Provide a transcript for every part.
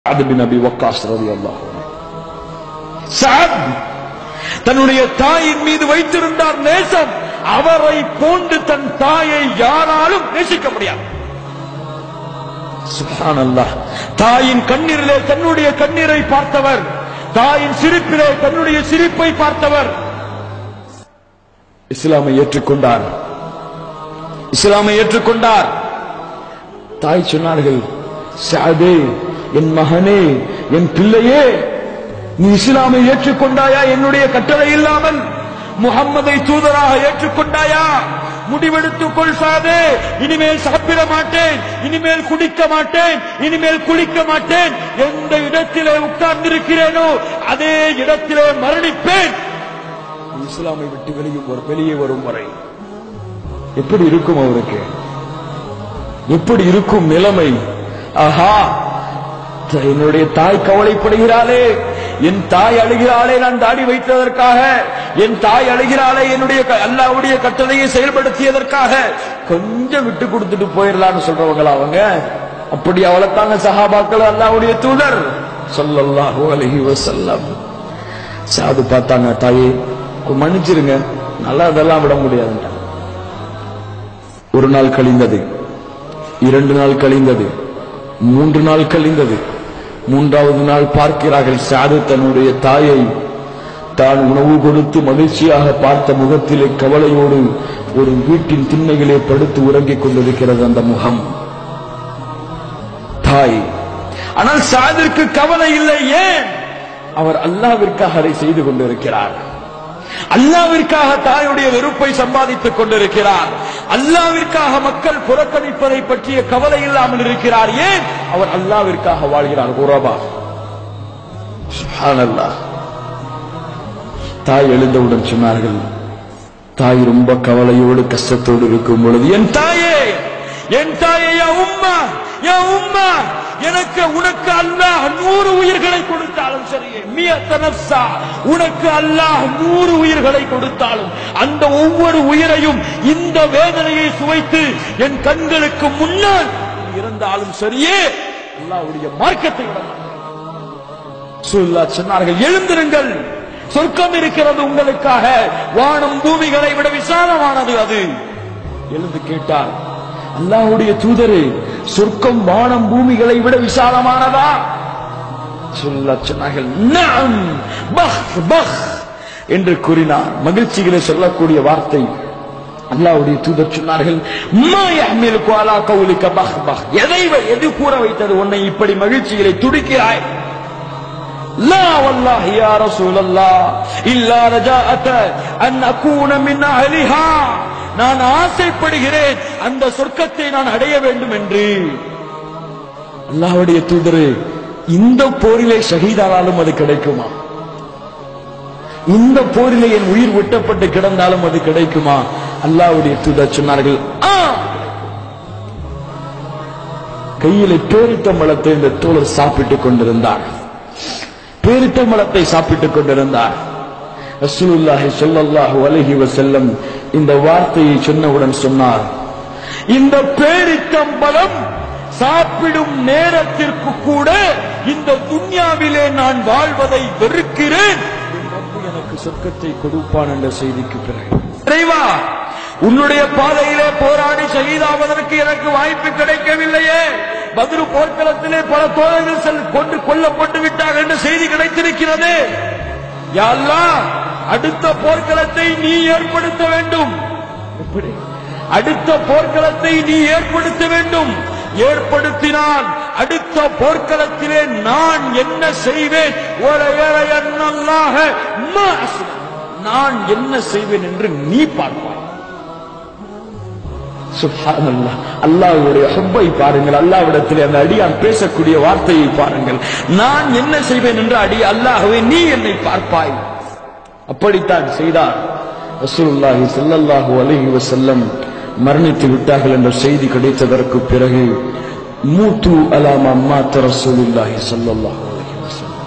சஅத் பின் அபி வக்காஸ் ரலியல்லாஹு அன்ஹு. சஅத் தன்னுடைய தாயின் மீது வைத்திருந்தார் நேசம். அவரை போன்று தன் தாயை யாராலும் நேசிக்க முடியாது. சுப்ஹானல்லாஹ். தாயின் கண்ணீரிலே தன்னுடைய கண்ணீரை பார்த்தவர், தாயின் சிரிப்பிலே தன்னுடைய சிரிப்பை பார்த்தவர். இஸ்லாமை ஏற்றுக்கொண்டார். இஸ்லாமை ஏற்றுக்கொண்டார். தாய் சொன்னார்கள், சஅதே, என் மகனே, என் பிள்ளையே, நீ இஸ்லாமை ஏற்றுக்கொண்டாயா? என்னுடைய கட்டளை இல்லாமல் முஹம்மதை தூதராக ஏற்றுக்கொண்டாயா? முடிவெடுத்துக் கொள் சஅதே, இனிமேல் சாப்பிட மாட்டேன், இனிமேல் குடிக்க மாட்டேன், இனிமேல் குளிக்க மாட்டேன். எந்த இடத்திலே உட்கார்ந்திருக்கிறேனோ அதே இடத்திலே மரணிப்பேன். இஸ்லாமை விட்டு வெளியே வரும் வரை எப்படி இருக்கும் அவருக்கு? எப்படி இருக்கும் நிலைமை? ஆஹா, என்னுடைய தாய் கவலைப்படுகிறாளே, என் தாய் அழுகிறாளே நான் தாடி வைத்ததற்காக, என் தாய் அழுகிறாளே என்னுடைய அல்லாஹ்வுடைய கட்டளையை செயல்படுத்தியதற்காக, கொஞ்சம் விட்டு கொடுத்துட்டு போயிடலாம்னு சொல்றவங்களா அவங்க? அப்படி அவளைத்தாங்க சஹாபாக்கள் அல்லாஹ்வுடைய தூதர் ஸல்லல்லாஹு அலைஹி வஸல்லம். சாது பார்த்தாங்க, தாயே மன்னிச்சிருங்க, நல்லா அதெல்லாம் விட முடியாதுன்றாங்க. ஒரு நாள் கழிந்தது, 2 நாள் கழிந்தது, 3 நாள் கழிந்தது. 3வது நாள் பார்க்கிறார்கள், சாது தன்னுடைய தாயை தான் உணவு கொடுத்து மகிழ்ச்சியாக பார்த்த முகத்திலே கவலையோடு ஒரு வீட்டின் திண்ணையிலே படுத்து உறங்கிக் கொண்டிருக்கிறது அந்த முகம். தாய். ஆனால் சாதிற்கு கவலை இல்லை. ஏன்? அவர் அல்லாஹ்விற்காக அதை செய்து கொண்டிருக்கிறார். அல்லாஹ்விற்காக தாயுடைய வெறுப்பை சம்பாதித்துக் கொண்டிருக்கிறார். அல்லாஹ்விற்காக மக்கள் புறக்கணிப்பதை பற்றிய கவலை இல்லாமல் இருக்கிறார். ஏன்? அவர் அல்லாஹ்விற்காக வாழ்கிறார். குரபா. சுப்ஹானல்லாஹ். தாய் எழுந்தவுடன் சொன்னார்கள், தாய் ரொம்ப கவலையோடு கஷ்டத்தோடு இருக்கும் பொழுது, என் தாயே, என் தாயே, யா உம்மா, யா உம்மா, எனக்கு உனக்கு அல்லாஹ் 100 உயிர்களை கொடுத்தாலும் சரியே, மியத்த நஃப்ஸா, உனக்கு அல்லாஹ் 100 உயிர்களை கொடுத்தாலும் அந்த ஒவ்வொரு உயிரையும் இந்த வேதனையை சுவைத்து என் கண்களுக்கு முன்னால் இருந்தாலும் சரியே, அல்லாஹ்வுடைய மார்க்கத்தை விட மாட்டேன். சொன்னார்கள், எழுந்திருங்கள், சொர்க்கம் இருக்கிறது உங்களுக்காக, வானம் பூமிகளை விட விசாலமானது அது. எழுந்து கேட்டார், அல்லாஹ்வுடைய தூதரே, சொர்க்கம் வானம் பூமிகளை விட விசாலமானதா? சொன்னார்கள், நஅம் பஹ் பஹ் என்று கூறினார். மகிழ்ச்சிகளை சொல்லக்கூடிய வார்த்தை. அல்லாஹ்வுடைய தூதர் சொன்னார்கள், மா யஹ்மிலுகு அலா கௌலிக பஹ் பஹ், எது கூற வைத்தது உன்னை இப்படி மகிழ்ச்சிகளை துடிக்கிறாய்? லா வல்லாஹி யா ரசூலல்லாஹ் இல்லா ரஜாஅத அன் அகூன மின் அஹ்லிஹா, நான் ஆசைப்படுகிறேன் அந்த சொர்க்கத்தை நான் அடைய வேண்டும் என்று. அல்லாஹ்வுடைய தூதரே, இந்த போரிலே ஷஹீதானாலும் அது கிடைக்குமா? இந்த போரிலே என் உயிர் விட்டப்பட்டு கிடந்தாலும் அது கிடைக்குமா? அல்லாஹ்வுடைய தூதர் சொன்னார்கள், கையிலே பேரித்தம்பழத்தை இந்த தோழர் சாப்பிட்டுக் கொண்டிருந்தார். பேரித்தம்பழத்தை சாப்பிட்டுக் கொண்டிருந்தார். ரசூலுல்லாஹி ஸல்லல்லாஹு அலைஹி வஸல்லம் இந்த வார்த்தையை சொன்னவுடன் சொன்னார், இந்த பேரித்தம்பழம் சாப்பிடும் நேரத்திற்கு கூட இந்த துன்யாவிலே நான் வாழ்வதை வெறுக்கிறேன், எனக்கு சொர்க்கத்தை கொடுப்பான் என்ற செய்திக்கு பிறகு, இறைவா, உன்னுடைய பாதையிலே போராடி ஷஹீதாவதற்கு எனக்கு வாய்ப்பு கிடைக்கவில்லையே, பத்ரு போர்க்களத்திலே பல தோழர்கள் கொண்டு கொல்லப்பட்டு விட்டார்கள் என்ற செய்தி கிடைத்திருக்கிறது. யா அல்லாஹ், அடுத்த போர்க்களத்தை நீ ஏற்படுத்த வேண்டும். எப்படி? அடுத்த போர்க்களத்தை நீ ஏற்படுத்த வேண்டும். ஏற்படுத்தினால் அடுத்த போர்க்களத்திலே நான் என்ன செய்வேன், நான் என்ன செய்வேன் என்று நீ பார்ப்பாய். சுப்ஹானல்லாஹ். அல்லாஹ்வுடைய ஹுப்பை பாருங்கள், அல்லாஹ்விடத்தில் அந்த அடியான் பேசக்கூடிய வார்த்தையை பாருங்கள். நான் என்ன செய்வேன் என்று அல்லாஹ்வே நீ என்னை பார்ப்பாய். அப்படித்தான் செய்தார். ரசூலுல்லாஹி ஸல்லல்லாஹு அலைஹி வஸல்லம் மரணித்து விட்டார்கள் என்ற செய்தி கிடைத்ததற்கு பிறகு, மூத்து அலா மா மாத ரசூலுல்லாஹி ஸல்லல்லாஹு அலைஹி வஸல்லம்,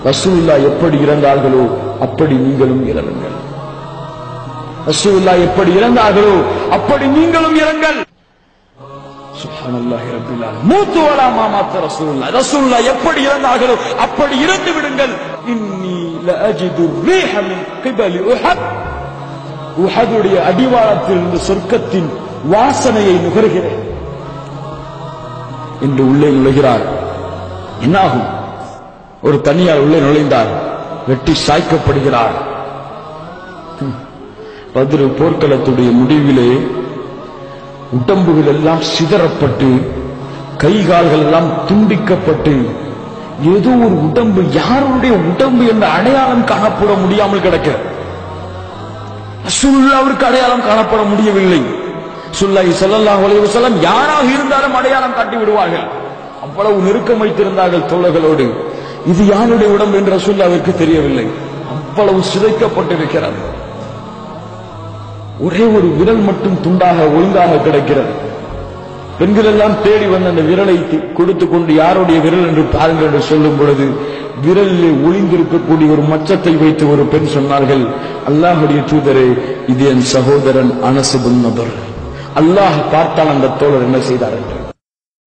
ரசூலுல்லாஹ் எப்படி இறந்தார்களோ அப்படி நீங்களும் இறங்குங்கள். ரசூலுல்லாஹ் எப்படி இறந்தார்களோ அப்படி நீங்களும் இறங்கள். சுப்ஹானல்லாஹி ரப்பில் ஆலமீன். மூத்து வலா மாமாத்த ரசூலுல்லாஹ், ரசூலுல்லாஹ் எப்படி இருந்தார்களோ அப்படி இருந்து விடுங்கள். இன்னி லஅஜிது ரீஹ மின் கிபலி உஹத், உஹதுடைய அடிவாளத்தில் இருந்து சொர்க்கத்தின் வாசனையை நுகர்கிறேன் என்று உள்ளே நுழைகிறார். என்னாகும்? ஒரு தனியார் உள்ளே நுழைந்தார், வெட்டி சாய்க்கப்படுகிறார். பத்ரு போர்க்களத்துடைய முடிவிலே உடம்புகள் எல்லாம் சிதறப்பட்டு, கை கால்கள் எல்லாம் துண்டிக்கப்பட்டு, ஏதோ ஒரு உடம்பு, யாருடைய உடம்பு என்ற அடையாளம் காணப்பட முடியாமல் கிடக்க, ரசூலுல்லாஹ்வுக்கு அடையாளம் காணப்பட முடியவில்லை. ரசூலுல்லாஹி ஸல்லல்லாஹு அலைஹி வஸல்லம் யாராக இருந்தாலும் அடையாளம் காட்டி விடுவார்கள். அவ்வளவு நெருக்கம் வைத்திருந்தார்கள் தோழர்களோடு. இது யாருடைய உடம்பு என்று ரசூலுல்லாஹ்வுக்கு தெரியவில்லை. அவ்வளவு சிதைக்கப்பட்டிருக்கிறது. ஒரே ஒரு விரல் மட்டும் துண்டாக ஒழுங்காக கிடக்கிறது. பெண்கள் எல்லாம் தேடி வந்து அந்த விரலை கொடுத்து கொண்டு யாருடைய விரல் என்று பாருங்கள் என்று சொல்லும் பொழுது விரலில் ஒளிந்திருக்கக்கூடிய ஒரு மச்சத்தை வைத்து ஒரு பெண் சொன்னார்கள், அல்லாஹுடைய தூதரே, இது என் சகோதரன் அனஸ் இப்னு நதர். அல்லாஹ் பார்த்தால் அந்த தோழர் என்ன செய்தார் என்று.